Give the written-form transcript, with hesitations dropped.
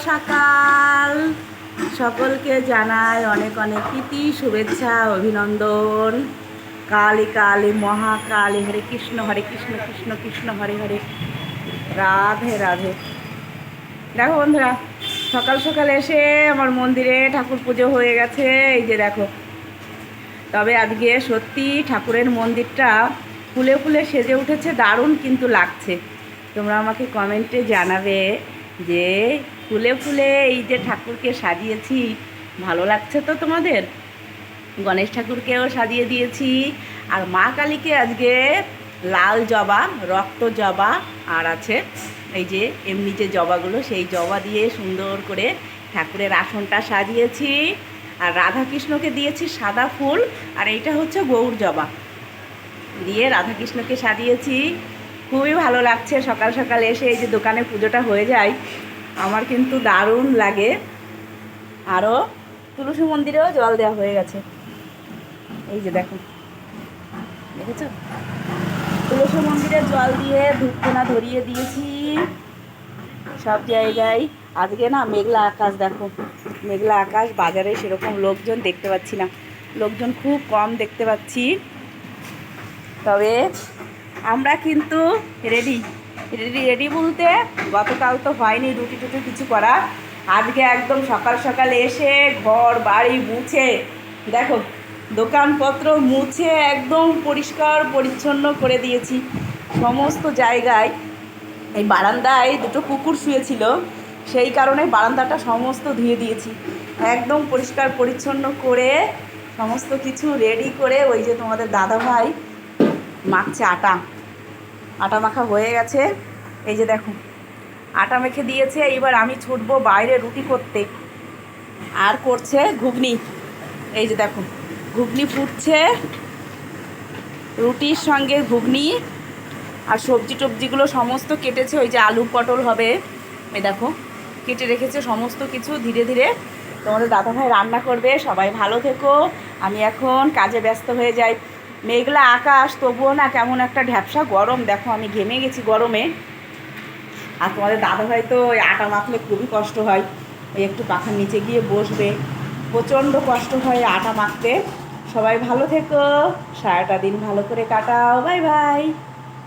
সকাল। সকলকে জানাই অনেক অনেক প্রীতি, শুভেচ্ছা, অভিনন্দন। কালী কালী মহাকালী, হরে কৃষ্ণ কৃষ্ণ কৃষ্ণ হরে হরে, রাধে রাধে। দেখো বন্ধুরা, সকাল সকাল এসে আমার মন্দিরে ঠাকুর পুজো হয়ে গেছে। এই যে দেখো, তবে আজকে সত্যি ঠাকুরের মন্দিরটা ফুলে ফুলে সেজে উঠেছে, দারুণ কিন্তু লাগছে। তোমরা আমাকে কমেন্টে জানাবে যে ফুলে ফুলে এই যে ঠাকুরকে সাজিয়েছি, ভালো লাগছে তো তোমাদের? গণেশ ঠাকুরকেও সাজিয়ে দিয়েছি, আর মা কালীকে আজকে লাল জবা, রক্ত জবা, আর আছে এই যে এমনি যে জবাগুলো, সেই জবা দিয়ে সুন্দর করে ঠাকুরের আসনটা সাজিয়েছি। আর রাধাকৃষ্ণকে দিয়েছি সাদা ফুল, আর এইটা হচ্ছে গৌর জবা দিয়ে রাধাকৃষ্ণকে সাজিয়েছি। খুবই ভালো লাগছে সকাল সকাল এসে এই যে দোকানে পুজোটা হয়ে যায়, আমার কিন্তু দারুণ লাগে। আরও তুলসী মন্দিরেও জল দেওয়া হয়ে গেছে, এই যে দেখো, দেখেছো? তুলসী মন্দিরে জল দিয়ে ধূপখানা ধরিয়ে দিয়েছি সব জায়গায়। আজকে না মেঘলা আকাশ, দেখো মেঘলা আকাশ, বাজারে সেরকম লোকজন দেখতে পাচ্ছি না, লোকজন খুব কম দেখতে পাচ্ছি। তবে আমরা কিন্তু রেডি রেডি রেডি বলতে গতকাল তো হয়নি রুটি টুটি কিছু করা, আজকে একদম সকাল সকাল এসে ঘর বাড়ি মুছে, দেখো দোকানপত্র মুছে একদম পরিষ্কার পরিচ্ছন্ন করে দিয়েছি সমস্ত জায়গায়। এই বারান্দায় দুটো কুকুর শুয়েছিল, সেই কারণে বারান্দাটা সমস্ত ধুয়ে দিয়েছি, একদম পরিষ্কার পরিচ্ছন্ন করে সমস্ত কিছু রেডি করে। ওই যে তোমাদের দাদাভাই মাখছে আটা, আটা মাখা হয়ে গেছে, এই যে দেখো আটা মেখে দিয়েছে। এইবার আমি ছুটবো বাইরে রুটি করতে, আর করছে ঘুগনি, এই যে দেখো ঘুগনি ফুটছে, রুটির সঙ্গে ঘুগনি। আর সবজি টবজিগুলো সমস্ত কেটেছে, ওই যে আলু পটল হবে, এই দেখো কেটে রেখেছে সমস্ত কিছু। ধীরে ধীরে তোমাদের দাদাভাই রান্না করবে। সবাই ভালো থেকো, আমি এখন কাজে ব্যস্ত হয়ে যাই। মেঘলা আকাশ, তবুও না কেমন একটা ঢ্যাপসা গরম, দেখো আমি ঘেমে গেছি গরমে। আর তোমাদের দাদাভাই তো ওই আটা মাখলে খুবই কষ্ট হয়, ওই একটু পাখার নিচে গিয়ে বসবে, প্রচণ্ড কষ্ট হয় আটা মাখতে। সবাই ভালো থেকো, সারাটা দিন ভালো করে কাটাও, বাই বাই।